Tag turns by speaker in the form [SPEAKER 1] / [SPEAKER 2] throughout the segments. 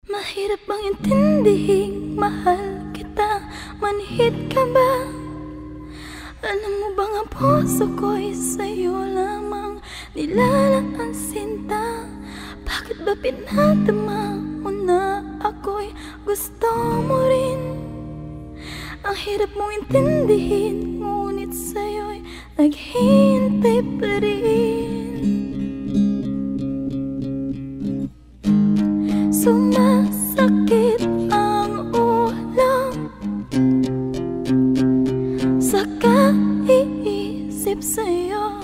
[SPEAKER 1] Mahirap bang intindihin, mahal kita, manhid ka ba? Alam mo bang ang puso ko'y sa'yo lamang nilalang ang sinta? Bakit ba pinadama mo na ako'y gusto mo rin? Ang hirap mong intindihin, ngunit sa'yo'y naghihintay pa rin. Sumasakit ang ulo sa kaiisip sa'yo.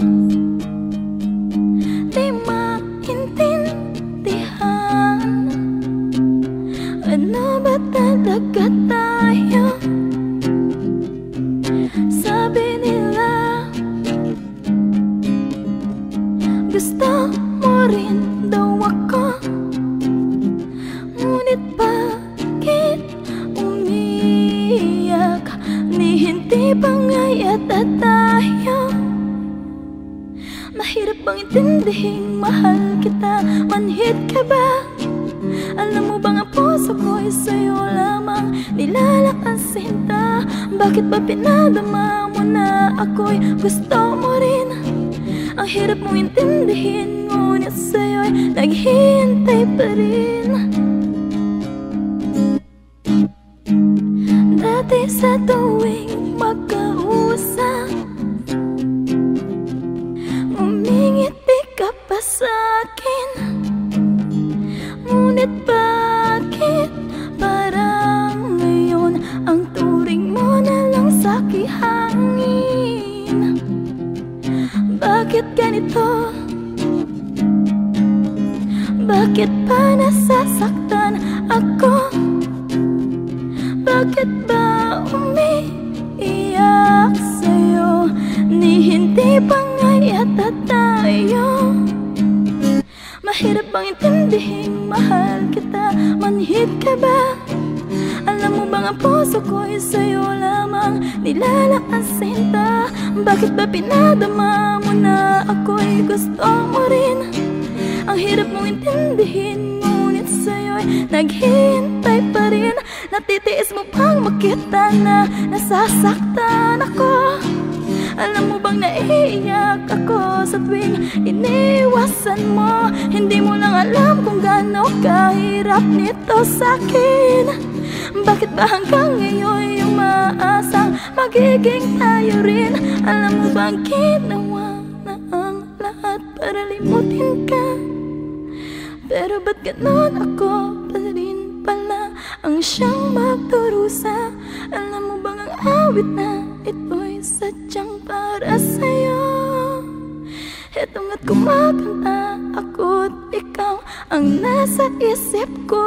[SPEAKER 1] Di maintindihan, ano ba talaga tayo? Sabi nila gusto mo rin daw ako, ngunit bakit umiyak? Ni hindi ba ngayon tayo? Mahirap bang intindihin, mahal kita, manhid ka ba? Alam mo bang ang puso ko'y sa'yo lamang nilalak ang sinta? Bakit ba pinadama mo na ako'y gusto mo rin? Ang hirap mong intindihin, ngunit sa'yo'y naghihintay pa rin. Dati sa tuwing magkausap, ngumingiti ka pa sa'kin, ngunit bakit parang ngayon ang turing mo na lang sa'king hangin? Bakit ganito? Bakit pa nasasaktan ako? Bakit ba umiiyak sa'yo? Ni hindi ba nga yata tayo? Mahirap bang intindihin, mahal kita, manhid ka ba? Alam mo bang ang puso ko'y sa'yo lamang nilalak ang sinta? Bakit ba pinadama mo na ako'y gusto mo rin? Ang hirap mong intindihin, ngunit sa'yo'y naghihintay pa rin. Natitiis mo pang makita na nasasaktan ako? Alam mo bang naiiyak ako sa tuwing iniwasan mo? Hindi mo lang alam kung gaano kahirap nito sa'kin. Bakit ba hanggang ngayon yung maasang magiging tayo rin? Alam mo bang ginawa na ang lahat para limutin ka? Pero ba't ganon ako pa rin pala ang siyang magdurusa? Alam mo bang ang awit na ito'y sadyang para sa'yo? Eto nga't kumakanta ako't ikaw ang nasa isip ko.